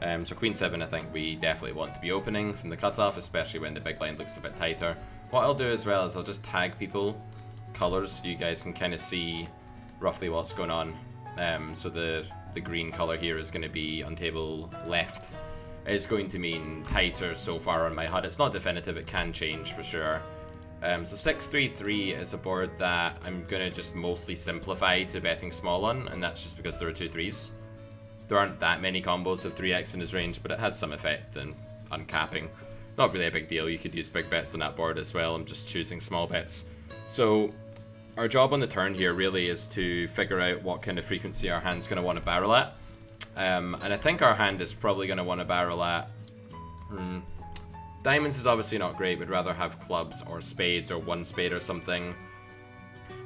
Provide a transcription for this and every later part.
So queen 7 I think we definitely want to be opening from the cutoff, especially when the big blind looks a bit tighter. What I'll do as well is I'll just tag people colors so you guys can kind of see roughly what's going on. So the green color here is going to be on table left. It's going to mean tighter so far on my HUD. It's not definitive, it can change for sure. So 6-3-3 is a board that I'm going to just mostly simplify to betting small on, and that's just because there are 2 3s. There aren't that many combos of 3x in his range, but it has some effect in uncapping. Not really a big deal, you could use big bets on that board as well. I'm just choosing small bets. So our job on the turn here really is to figure out what kind of frequency our hand's going to want to barrel at. And I think our hand is probably going to want to barrel at... Diamonds is obviously not great, we'd rather have clubs or spades or 1 spade or something.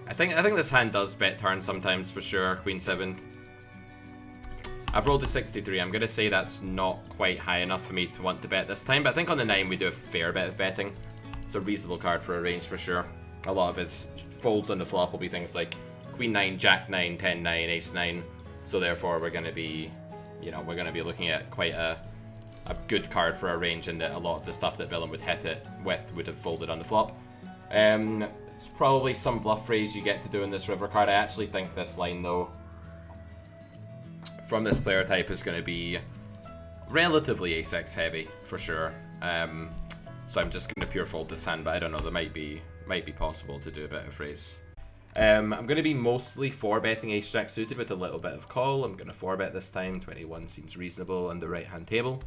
I think this hand does bet turn sometimes for sure, queen 7. I've rolled a 63, I'm going to say that's not quite high enough for me to want to bet this time, but I think on the 9 we do a fair bit of betting. It's a reasonable card for a range for sure. A lot of his folds on the flop will be things like queen 9, jack 9, 10 9, ace 9, so therefore we're going to be, you know, we're going to be looking at quite a good card for our range, and that a lot of the stuff that villain would hit it with would have folded on the flop. It's probably some bluff raise you get to do in this river card. I actually think this line though, from this player type, is going to be relatively ace-x heavy for sure. So I'm just going to pure fold this hand, but I don't know, there might be possible to do a bit of raise. I'm going to be mostly 4-betting ace-jack suited with a little bit of call. I'm going to 4-bet this time. 21 seems reasonable on the right-hand table.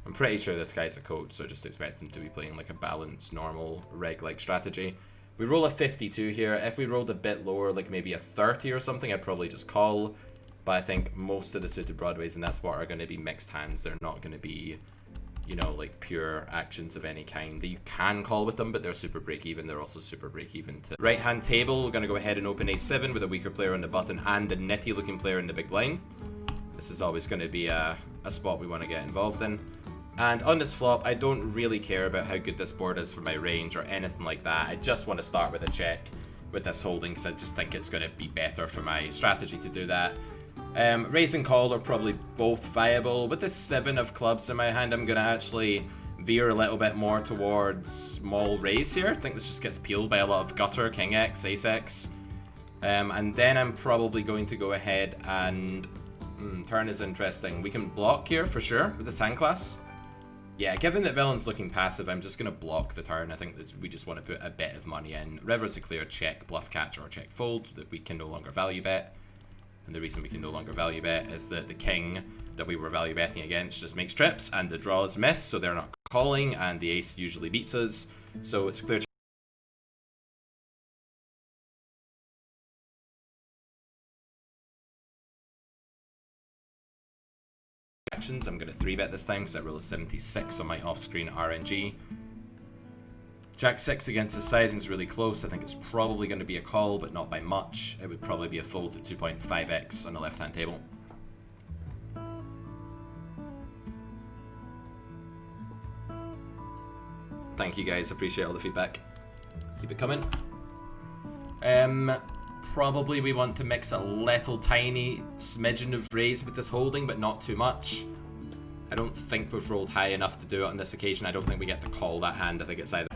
I'm pretty sure this guy's a coach, so just expect him to be playing like a balanced, normal, reg-like strategy. We roll a 52 here. If we rolled a bit lower, like maybe a 30 or something, I'd probably just call. But I think most of the suited broadways in that spot are going to be mixed hands. They're not going to be, you know, like pure actions of any kind. You can call with them, but they're super break-even. They're also super break-even to right-hand table. We're going to go ahead and open a7 with a weaker player on the button and a nitty-looking player in the big blind. This is always going to be a spot we want to get involved in. And on this flop, I don't really care about how good this board is for my range or anything like that. I just want to start with a check with this holding because I just think it's going to be better for my strategy to do that. Raise and call are probably both viable. With the 7 of clubs in my hand, I'm going to actually veer a little bit more towards small raise here. I think this just gets peeled by a lot of gutter, king x, ace x. And then I'm probably going to go ahead and... turn is interesting. We can block here for sure with this hand class. Yeah, given that villain's looking passive, I'm just going to block the turn. I think that we just want to put a bit of money in. River's a clear check, bluff catch, or check fold that we can no longer value bet. And the reason we can no longer value bet is that the king that we were value betting against just makes trips, and the draws miss, so they're not calling, and the ace usually beats us. So it's a clear check. I'm going to 3-bet this time because I roll a 76 on my off-screen RNG. Jack 6 against his sizing is really close. I think it's probably going to be a call, but not by much. It would probably be a fold at 2.5x on the left-hand table. Thank you guys, appreciate all the feedback. Keep it coming. Probably we want to mix a little tiny smidgen of raise with this holding, but not too much. I don't think we've rolled high enough to do it on this occasion. I don't think we get to call that hand. I think it's either...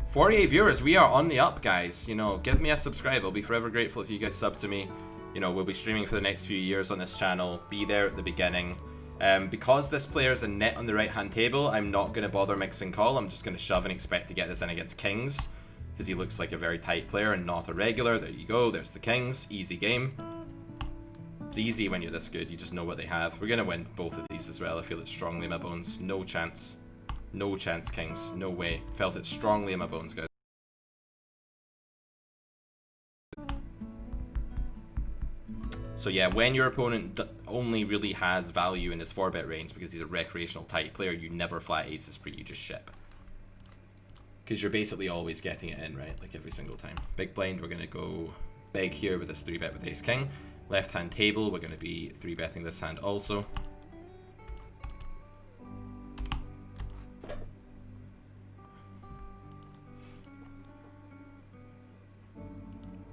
48 viewers, we are on the up, guys. You know, give me a subscribe. I'll be forever grateful if you guys sub to me. You know, we'll be streaming for the next few years on this channel. Be there at the beginning. Because this player is a net on the right-hand table, I'm not going to bother mixing call. I'm just going to shove and expect to get this in against kings, because he looks like a very tight player and not a regular. There you go, there's the kings. Easy game. It's easy when you're this good, you just know what they have. We're going to win both of these as well. I feel it strongly in my bones. No chance. No chance, kings. No way. Felt it strongly in my bones, guys. So yeah, when your opponent only really has value in his 4-bet range because he's a recreational type player, you never flat aces pre, you just ship. Because you're basically always getting it in, right? Like every single time. Big blind, we're going to go big here with this 3-bet with ace king. Left hand table, we're going to be 3-betting this hand also.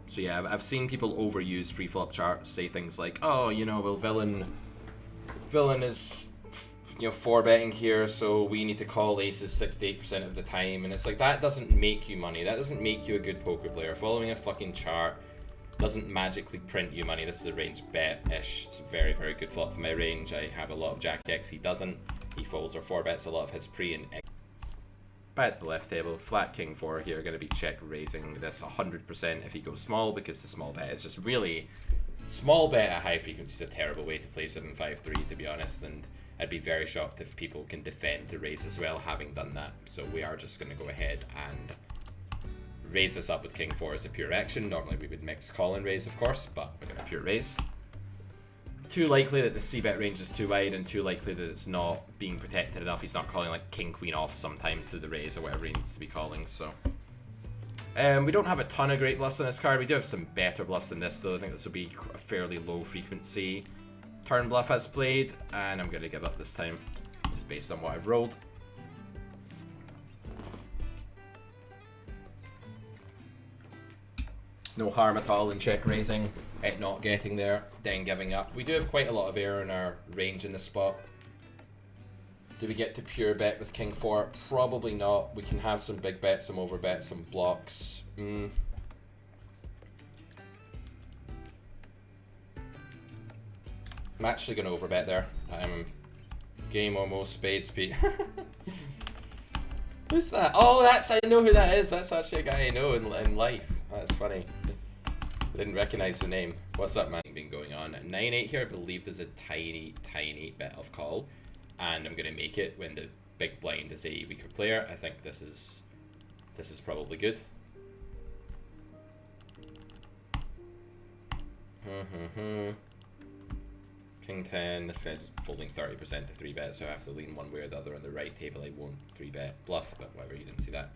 So yeah, I've seen people overuse pre-flop charts, say things like, oh, you know, will villain Villain is, you know, 4-betting here, so we need to call aces 68% of the time, and it's like, that doesn't make you money. That doesn't make you a good poker player. Following a fucking chart doesn't magically print you money. This is a range bet-ish. It's a very, very good flop for my range. I have a lot of Jack X. He doesn't. He folds or 4-bets a lot of his pre and X. Back to the left table, flat king 4 here, going to be check raising this 100% if he goes small, because the small bet is just really... Small bet at high frequency is a terrible way to play 7-5-3, to be honest, and I'd be very shocked if people can defend to raise as well, having done that. So we are just going to go ahead and raise this up with king 4 as a pure action. Normally we would mix call and raise, of course, but we're going to pure raise. Too likely that the c-bet range is too wide, and too likely that it's not being protected enough. He's not calling like king queen off sometimes to the raise or whatever he needs to be calling, so... we don't have a ton of great bluffs on this card. We do have some better bluffs than this, though. I think this will be a fairly low frequency turn bluff as played, and I'm going to give up this time, just based on what I've rolled. No harm at all in check raising, it not getting there, then giving up. We do have quite a lot of air in our range in this spot. Do we get to pure bet with king 4? Probably not. We can have some big bets, some over bets, some blocks. I'm actually going to over bet there. Game almost, spade speed. Who's that? Oh, I know who that is. That's actually a guy I know in life. That's funny. I didn't recognize the name. What's up, man? Been going on at 9-8 here. I believe there's a tiny bet of call, and I'm gonna make it when the big blind is a weaker player. I think this is probably good. King 10. This guy's folding 30% to 3-bet, so I have to lean one way or the other. On the right table, I won't 3-bet bluff, but whatever. You didn't see that.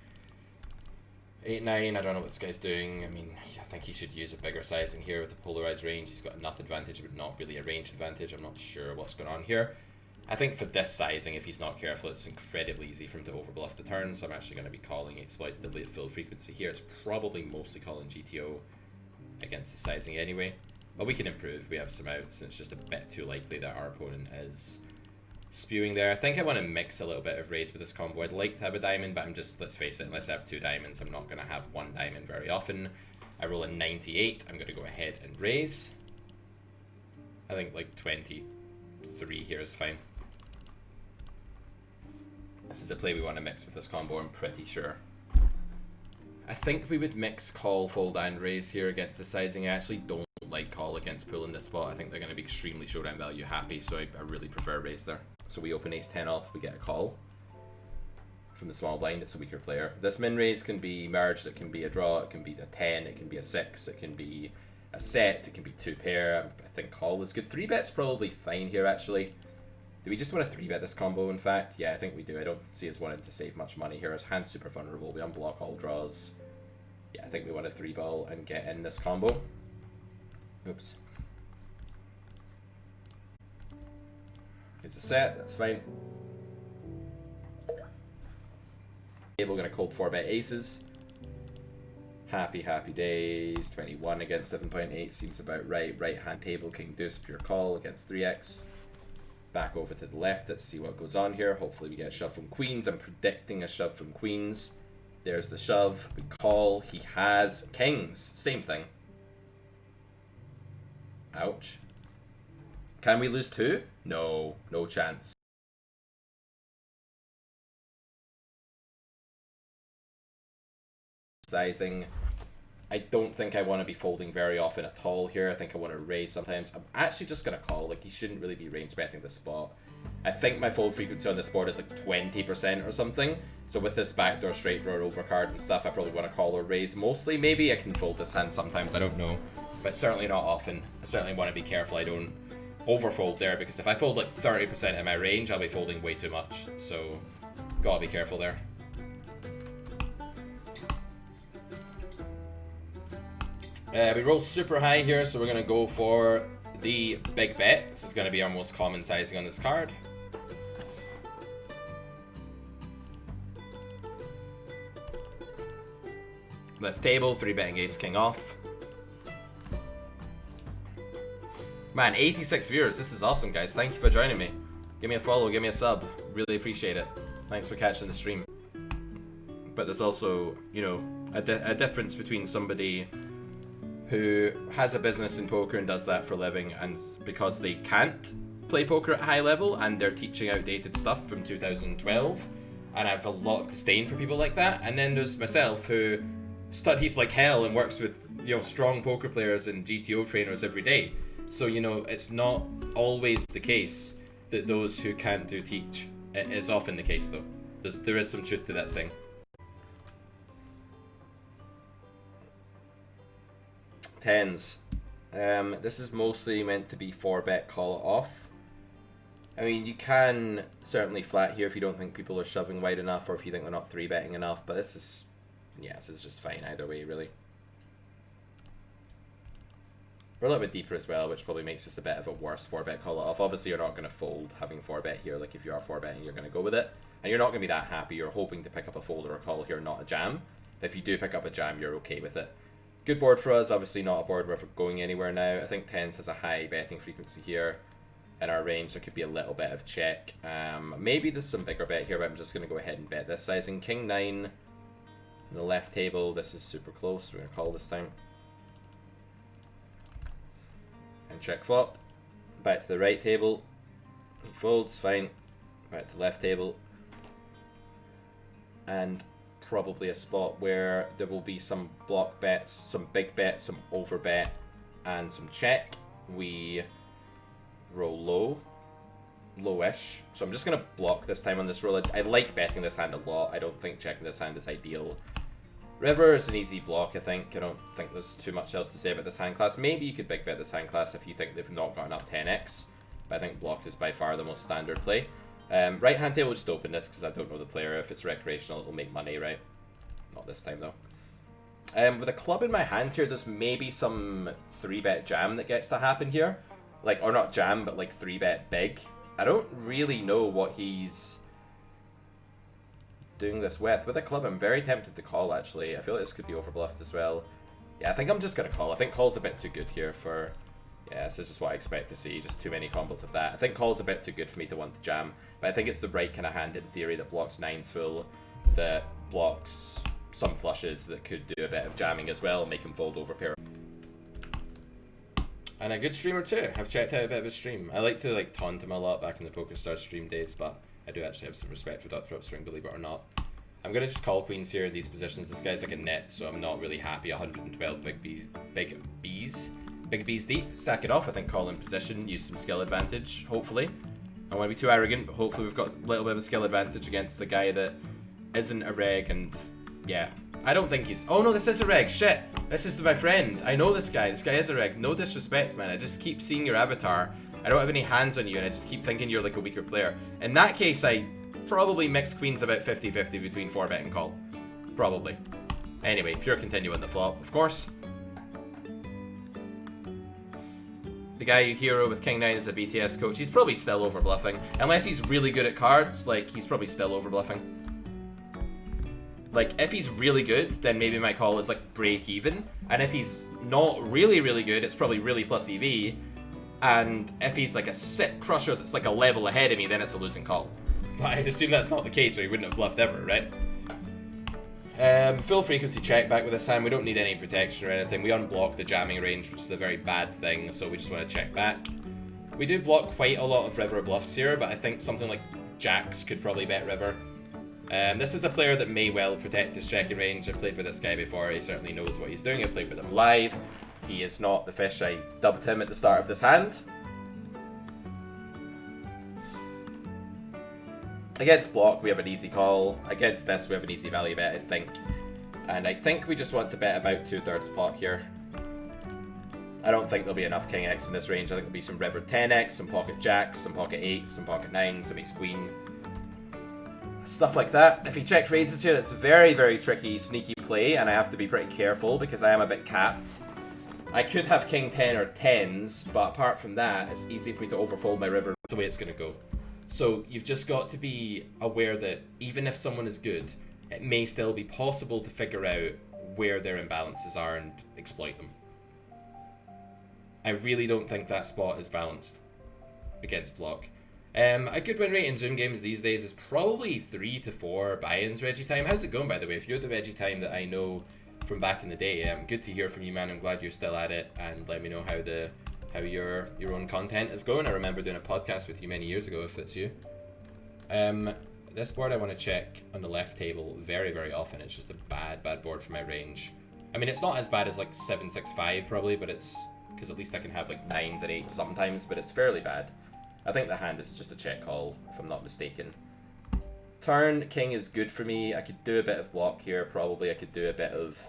8-9, I don't know what this guy's doing. I mean, I think he should use a bigger sizing here with the polarized range. He's got enough advantage, but not really a range advantage. I'm not sure what's going on here. I think for this sizing, if he's not careful, it's incredibly easy for him to overbluff the turn, so I'm actually going to be calling exploitatively at full frequency here. It's probably mostly calling GTO against the sizing anyway, but we can improve. We have some outs, and it's just a bit too likely that our opponent is spewing there. I think I want to mix a little bit of raise with this combo. I'd like to have a diamond, but I'm just, let's face it, unless I have 2 diamonds, I'm not going to have 1 diamond very often. I roll a 98. I'm going to go ahead and raise. I think like 23 here is fine. This is a play we want to mix with this combo, I'm pretty sure. I think we would mix call, fold, and raise here against the sizing. I actually don't like call against pull in this spot. I think they're going to be extremely showdown value happy, so I really prefer raise there. So we open ace 10 off, we get a call from the small blind. It's a weaker player. This min raise can be merged, it can be a draw, it can be a 10, it can be a 6, it can be a set, it can be 2 pair. I think call is good. 3-bet's probably fine here actually. Do we just want to 3-bet this combo, in fact? Yeah, I think we do. I don't see us wanting to save much money here. His hand's super vulnerable. We unblock all draws. Yeah, I think we want to 3-ball and get in this combo. Oops. It's a set, that's fine. We're going to cold 4-bet aces. Happy days. 21 against 7.8 seems about right. Right hand table, king deuce, pure call against 3x. Back over to the left, let's see what goes on here. Hopefully we get a shove from queens. I'm predicting a shove from queens. There's the shove, we call, he has kings. Same thing. Ouch. Can we lose 2? No, no chance. Sizing. I don't think I want to be folding very often at all here. I think I want to raise sometimes. I'm actually just going to call. Like, he shouldn't really be range betting the spot. I think my fold frequency on this board is like 20% or something. So with this backdoor straight draw overcard and stuff, I probably want to call or raise mostly. Maybe I can fold this hand sometimes, I don't know. But certainly not often. I certainly want to be careful I don't overfold there, because if I fold like 30% in my range, I'll be folding way too much. So gotta be careful there. We roll super high here, so we're going to go for the big bet. This is going to be our most common sizing on this card. Left table, 3-betting ace king off. Man, 86 viewers. This is awesome, guys. Thank you for joining me. Give me a follow, give me a sub. Really appreciate it. Thanks for catching the stream. But there's also, you know, a difference between somebody who has a business in poker and does that for a living, and because they can't play poker at a high level and they're teaching outdated stuff from 2012, and I have a lot of disdain for people like that. And then there's myself, who studies like hell and works with, you know, strong poker players and GTO trainers every day. So, you know, it's not always the case that those who can't do teach. It is often the case, though. There is some truth to that saying. Tens. This is mostly meant to be 4-bet call it off. I mean, you can certainly flat here if you don't think people are shoving wide enough, or if you think they're not 3-betting enough, but this is, yeah, this is just fine either way, really. We're a little bit deeper as well, which probably makes this a bit of a worse 4-bet call it off. Obviously, you're not going to fold having 4-bet here. Like, if you are 4-betting, you're going to go with it. And you're not going to be that happy. You're hoping to pick up a fold or a call here, not a jam. If you do pick up a jam, you're okay with it. Good board for us. Obviously, not a board where we're going anywhere now. I think tens has a high betting frequency here. In our range, there could be a little bit of check. Maybe there's some bigger bet here, but I'm just going to go ahead and bet this sizing. King 9 in the left table. This is super close. We're going to call this time. And check flop. Back to the right table. He folds, fine. Back to the left table. And probably a spot where there will be some block bets, some big bets, some over bet, and some check. We roll low. Lowish. So I'm just going to block this time on this roll. I like betting this hand a lot. I don't think checking this hand is ideal. River is an easy block, I think. I don't think there's too much else to say about this hand class. Maybe you could big bet this hand class if you think they've not got enough 10x. But I think block is by far the most standard play. Right hand table, just open this because I don't know the player. If it's recreational, it'll make money, right? Not this time, though. With a club in my hand here, there's maybe some 3-bet jam that gets to happen here. Like, or not jam, but like 3-bet big. I don't really know what he's doing this with. With a club, I'm very tempted to call, actually. I feel like this could be overbluffed as well. Yeah, I think I'm just going to call. I think call's a bit too good here for... Yeah, this is just what I expect to see. Just too many combos of that. I think call's a bit too good for me to want to jam. But I think it's the right kind of hand in theory that blocks 9s full, that blocks some flushes, that could do a bit of jamming as well, make him fold over pair. And a good streamer too. I've checked out a bit of his stream. I like to like taunt him a lot back in the PokerStars stream days, but I do actually have some respect for Dr. Upswing, believe it or not. I'm going to just call queens here in these positions. This guy's like a net, so I'm not really happy. 112 big B's deep. Stack it off. I think call in position, use some skill advantage, hopefully. I don't want to be too arrogant, but hopefully we've got a little bit of a skill advantage against the guy that isn't a reg, and yeah. I don't think he's... Oh no, this is a reg. Shit. This is my friend. I know this guy. This guy is a reg. No disrespect, man. I just keep seeing your avatar. I don't have any hands on you, and I just keep thinking you're like a weaker player. In that case, I probably mix queens about 50-50 between 4-bet and call. Probably. Anyway, pure continue on the flop, of course. The guy hero with King 9 is a BTS coach. He's probably still over bluffing. Unless he's really good at cards, like, he's probably still over bluffing. Like, if he's really good, then maybe my call is, like, break even. And if he's not really, really good, it's probably really plus EV. And if he's, like, a sick crusher that's, like, a level ahead of me, then it's a losing call. But I'd assume that's not the case, or he wouldn't have bluffed ever, right? Full frequency check back with this hand. We don't need any protection or anything. We unblock the jamming range, which is a very bad thing, so we just want to check back. We do block quite a lot of river bluffs here, but I think something like jacks could probably bet river. This is a player that may well protect his checking range. I've played with this guy before. He certainly knows what he's doing. I've played with him live. He is not the fish I dubbed him at the start of this hand. Against block, we have an easy call. Against this, we have an easy value bet, I think. And I think we just want to bet about 2/3 pot here. I don't think there'll be enough King X in this range. I think there'll be some river 10X, some pocket jacks, some pocket 8s, some pocket 9s, some ace queen. Stuff like that. If he check raises here, that's a very, very tricky, sneaky play, and I have to be pretty careful because I am a bit capped. I could have King 10 or 10s, but apart from that, it's easy for me to overfold my river. That's the way it's going to go. So you've just got to be aware that even if someone is good, it may still be possible to figure out where their imbalances are and exploit them. I really don't think that spot is balanced against block. A good win rate in Zoom games these days is probably 3 to 4 buy-ins. Reggie Time, how's it going, by the way? If you're the Reggie Time that I know from back in the day, good to hear from you, man. I'm glad you're still at it, and let me know how your own content is going. I remember doing a podcast with you many years ago, if it's you. This board I want to check on the left table very, very often. It's just a bad board for my range. I mean, it's not as bad as like 7-6-5 probably, but it's because at least I can have like 9s and 8s sometimes, but it's fairly bad. I think the hand is just a check call, if I'm not mistaken. Turn king is good for me. I could do a bit of block here, probably. I could do a bit of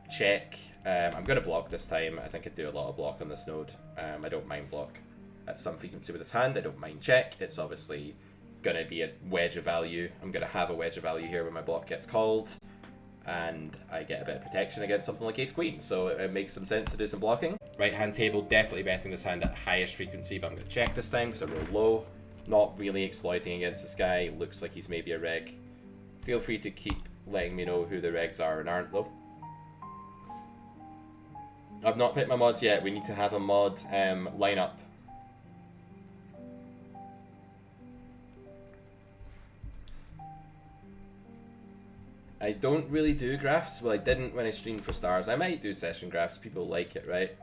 check. I'm going to block this time. I think I'd do a lot of block on this node. I don't mind block at some frequency with this hand. I don't mind check. It's obviously going to be a wedge of value. I'm going to have a wedge of value here when my block gets called, and I get a bit of protection against something like ace queen, so it makes some sense to do some blocking. Right hand table, definitely betting this hand at highest frequency, but I'm going to check this time because I roll low. Not really exploiting against this guy. Looks like he's maybe a reg. Feel free to keep letting me know who the regs are and aren't though. I've not picked my mods yet. We need to have a mod lineup. I don't really do graphs. Well, I didn't when I streamed for Stars. I might do session graphs. People like it, right?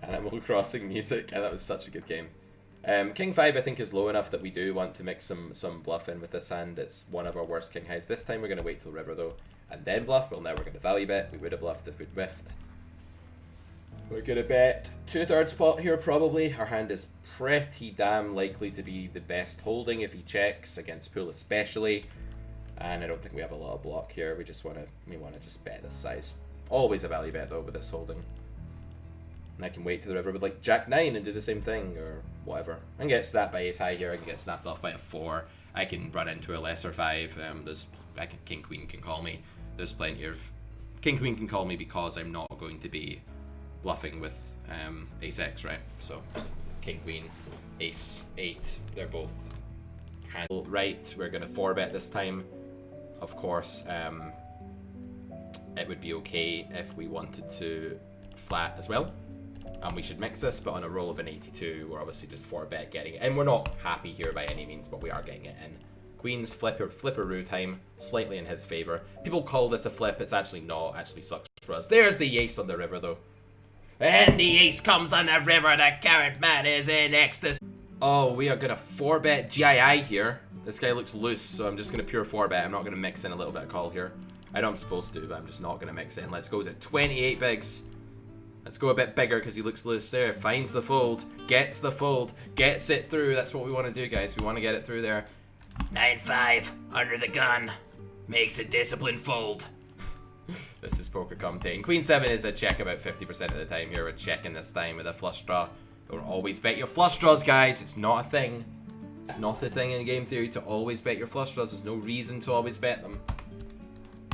Animal Crossing music. And that was such a good game. King 5 I think is low enough that we do want to mix some bluff in with this hand. It's one of our worst king highs. This time we're going to wait till river though, and then bluff. Well, now we're going to value bet. We would have bluffed if we'd whiffed. We're going to bet 2/3 pot here probably. Our hand is pretty damn likely to be the best holding if he checks, against pool especially. And I don't think we have a lot of block here. We just want to just bet this size. Always a value bet though with this holding. And I can wait to the river with like Jack 9 and do the same thing or whatever. I can get snapped by ace high here. I can get snapped off by a 4. I can run into a lesser 5. King queen can call me. There's plenty of king queen can call me because I'm not going to be bluffing with ace x, right? So king queen, ace 8. They're both handle right. We're gonna 4-bet this time. Of course, it would be okay if we wanted to flat as well. And we should mix this, but on a roll of an 82, we're obviously just 4-bet getting it. And we're not happy here by any means, but we are getting it in. Queen's flipperoo time, slightly in his favor. People call this a flip, it's actually not, actually sucks for us. There's the ace on the river though. And the ace comes on the river, the carrot man is in ecstasy. Oh, we are gonna 4-bet GII here. This guy looks loose, so I'm just gonna pure 4-bet. I'm not gonna mix in a little bit of call here. I know I'm supposed to, but I'm just not gonna mix in. Let's go to 28 bigs. Let's go a bit bigger because he looks loose there. Finds the fold, gets it through. That's what we want to do, guys. We want to get it through there. 9-5 under the gun makes a disciplined fold. This is poker commentating. Queen 7 is a check about 50% of the time here. We're checking this time with a flush draw. Don't always bet your flush draws, guys. It's not a thing. It's not a thing in game theory to always bet your flush draws. There's no reason to always bet them.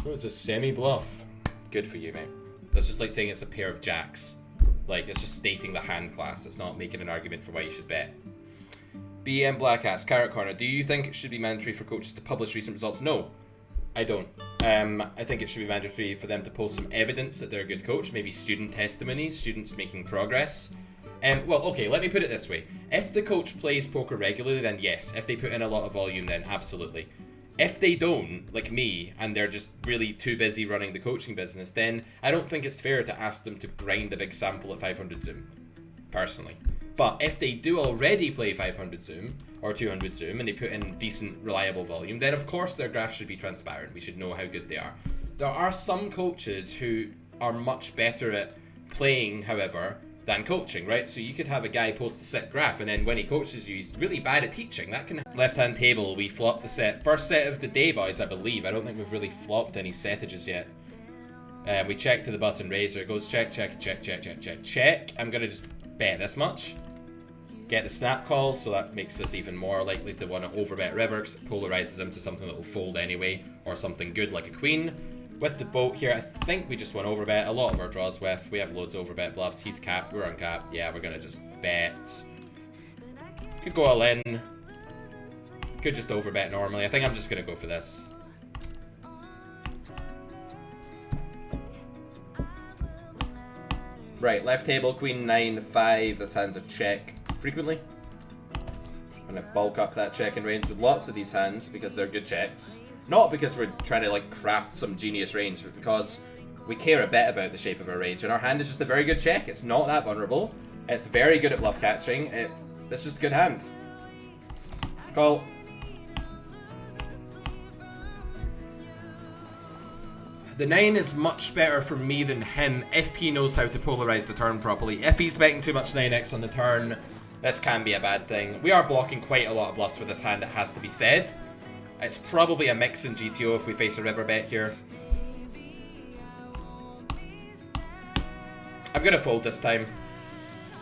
Oh, it's a semi-bluff. Good for you, mate. That's just like saying it's a pair of jacks. Like, it's just stating the hand class. It's not making an argument for why you should bet. BM Black Ass, Carrot Corner. Do you think it should be mandatory for coaches to publish recent results? No, I don't. I think it should be mandatory for them to post some evidence that they're a good coach. Maybe student testimonies, students making progress. Well, okay, let me put it this way. If the coach plays poker regularly, then yes. If they put in a lot of volume, then absolutely. If they don't, like me, and they're just really too busy running the coaching business, then I don't think it's fair to ask them to grind a big sample at 500 Zoom, personally. But if they do already play 500 Zoom, or 200 Zoom, and they put in decent, reliable volume, then of course their graph should be transparent. We should know how good they are. There are some coaches who are much better at playing, however, than coaching, right? So you could have a guy post a sick graph, and then when he coaches you, he's really bad at teaching. That can left-hand table, we flopped the set. First set of the day, boys, I believe. I don't think we've really flopped any setages yet. We check to the button raiser. It goes check, check, check, check, check, check, check. I'm gonna just bet this much. Get the snap call, so that makes us even more likely to want to overbet river, because it polarizes him to something that will fold anyway, or something good like a queen. With the boat here, I think we just want to overbet. A lot of our draws with. We have loads of overbet bluffs. He's capped. We're uncapped. Yeah, we're going to just bet. Could go all in. Could just overbet normally. I think I'm just going to go for this. Right, left table, queen 9, 5. This hand's a check frequently. I'm gonna bulk up that checking range with lots of these hands because they're good checks. Not because we're trying to like craft some genius range, but because we care a bit about the shape of our range, and our hand is just a very good check. It's not that vulnerable. It's very good at bluff catching. It's just a good hand. Call. The 9 is much better for me than him if he knows how to polarize the turn properly. If he's betting too much 9x on the turn, this can be a bad thing. We are blocking quite a lot of bluffs with this hand, it has to be said. It's probably a mix in GTO if we face a river bet here. I'm gonna fold this time.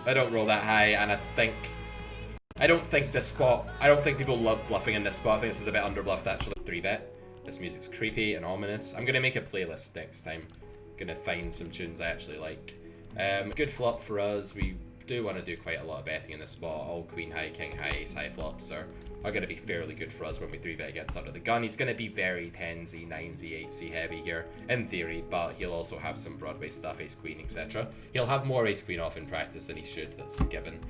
I don't roll that high, and I don't think this spot, I don't think people love bluffing in this spot. I think this is a bit underbluffed actually. 3-bet. This music's creepy and ominous. I'm gonna make a playlist next time. Gonna find some tunes I actually like. Good flop for us. We do want to do quite a lot of betting in this spot. All queen high, king high, ace high flops are going to be fairly good for us when we 3-bet against under the gun. He's going to be very 10z, 9z, 8z heavy here in theory, but he'll also have some Broadway stuff, ace queen, etc. He'll have more ace queen off in practice than he should. That's a given.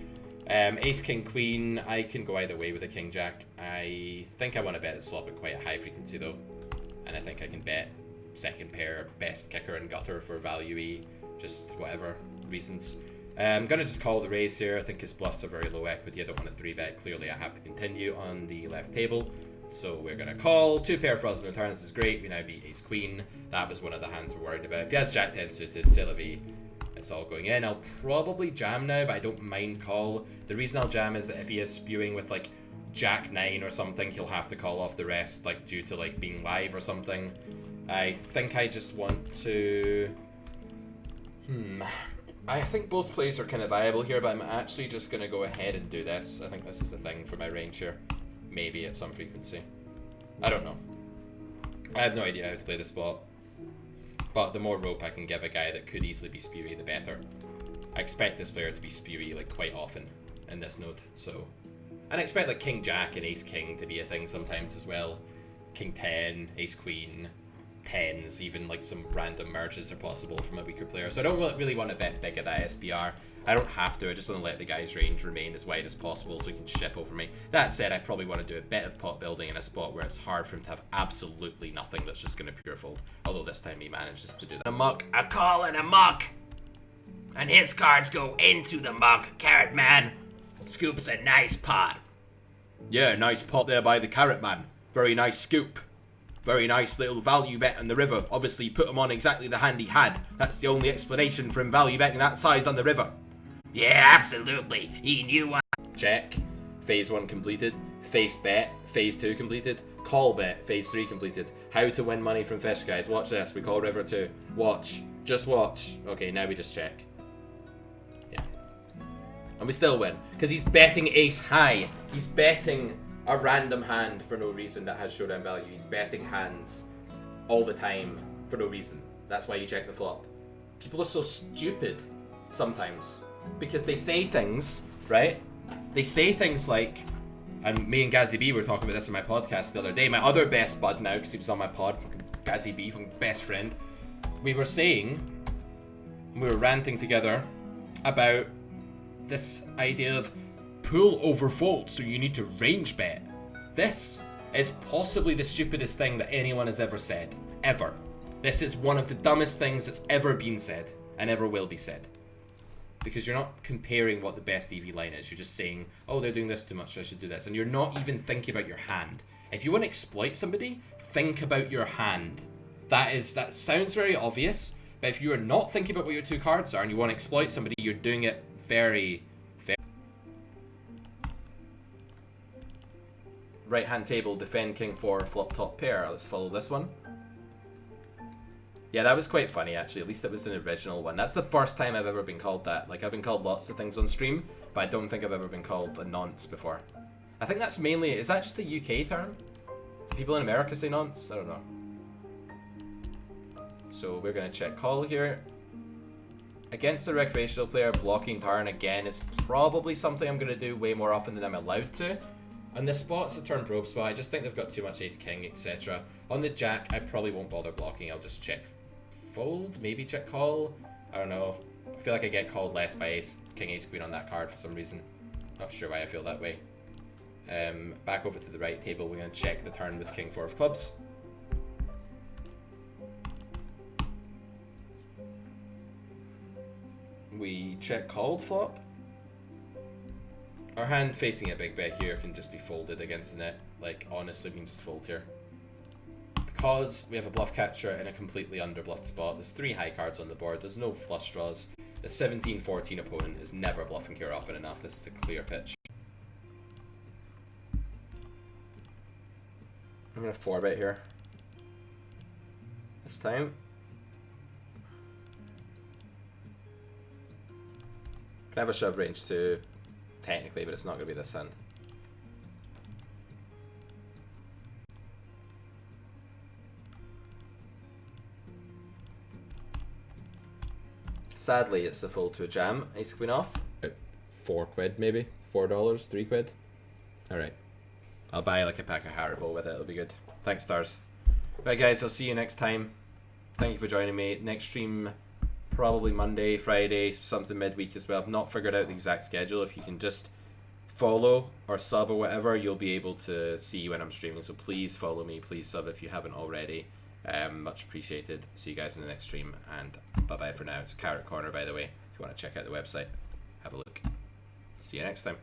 Ace king queen, I can go either way with a king jack. I think I want to bet this flop at quite a high frequency though, and I think I can bet second pair, best kicker and gutter for value-y, just whatever reasons. I'm going to just call the raise here. I think his bluffs are very low equity. I don't want to 3-bet. Clearly, I have to continue on the left table. So we're going to call. 2 pair for us in return. This is great. We now beat ace queen. That was one of the hands we're worried about. If he has jack 10 suited, c'est la vie. It's all going in. I'll probably jam now, but I don't mind call. The reason I'll jam is that if he is spewing with like jack 9 or something, he'll have to call off the rest, like due to like being live or something. I think I just want to... I think both plays are kind of viable here, but I'm actually just going to go ahead and do this. I think this is the thing for my range here. Maybe at some frequency. I don't know. I have no idea how to play the spot. But the more rope I can give a guy that could easily be spewy, the better. I expect this player to be spewy like quite often in this node, so... And I expect like king jack and ace king to be a thing sometimes as well. King 10, ace queen... 10s, even like some random merges are possible from a weaker player. So I don't really want to bet big at that SPR. I don't have to, I just want to let the guy's range remain as wide as possible so he can ship over me. That said, I probably want to do a bit of pot building in a spot where it's hard for him to have absolutely nothing that's just going to pure fold. Although this time he manages to do that. A muck, a call and a muck! And his cards go into the muck. Carrot man scoops a nice pot. Yeah, nice pot there by the carrot man. Very nice scoop. Very nice little value bet on the river. Obviously put him on exactly the hand he had. That's the only explanation for him value betting that size on the river. Yeah, absolutely. He knew what. Check. Phase 1 completed. Face bet. Phase 2 completed. Call bet. Phase 3 completed. How to win money from fish, guys. Watch this. We call river 2. Watch. Just watch. Okay, now we just check. Yeah. And we still win. Because he's betting ace high. He's betting a random hand for no reason that has showdown value. He's betting hands all the time for no reason. That's why you check the flop. People are so stupid sometimes because they say things, right? They say things like, and me and Gazzy B were talking about this in my podcast the other day. My other best bud now, because he was on my pod, fucking Gazzy B, fucking best friend. We were saying, we were ranting together about this idea of pull over fold, so you need to range bet. This is possibly the stupidest thing that anyone has ever said. Ever. This is one of the dumbest things that's ever been said, and ever will be said. Because you're not comparing what the best EV line is, you're just saying, oh, they're doing this too much, so I should do this. And you're not even thinking about your hand. If you want to exploit somebody, think about your hand. That sounds very obvious, but if you are not thinking about what your two cards are, and you want to exploit somebody, you're doing it very... Right hand table, defend king 4, flop top pair. Let's follow this one. Yeah, that was quite funny actually. At least it was an original one. That's the first time I've ever been called that. Like, I've been called lots of things on stream, but I don't think I've ever been called a nonce before. I think that's mainly... Is that just a UK term? Do people in America say nonce? I don't know. So we're going to check call here. Against a recreational player, blocking turn again is probably something I'm going to do way more often than I'm allowed to. On this spot, it's a turn probe spot. I just think they've got too much ace king, etc. On the jack, I probably won't bother blocking. I'll just check fold, maybe check call. I don't know. feel like I get called less by king, ace, queen on that card for some reason. Not sure why I feel that way. Back over to the right table, we're going to check the turn with king, 4 of clubs. We check called flop. Our hand facing a big bet here can just be folded against the net. Like, honestly, we can just fold here. Because we have a bluff catcher in a completely underbluffed spot, there's 3 high cards on the board, there's no flush draws. The 17-14 opponent is never bluffing here often enough. This is a clear pitch. I'm going to 4-bet here. This time. Can have a shove range too, technically, but it's not going to be this hand. Sadly, it's the fold to a jam. Ace queen off. £4 maybe? $4, £3. Alright. I'll buy like a pack of Haribo with it, it'll be good. Thanks, stars. Right guys, I'll see you next time. Thank you for joining me. Next stream, probably Monday, Friday, something midweek as well. I've not figured out the exact schedule. If you can just follow or sub or whatever, you'll be able to see when I'm streaming. So please follow me, please sub if you haven't already. Much appreciated. See you guys in the next stream, and bye bye for now. It's Carrot Corner, by the way. If you want to check out the website, have a look. See you next time.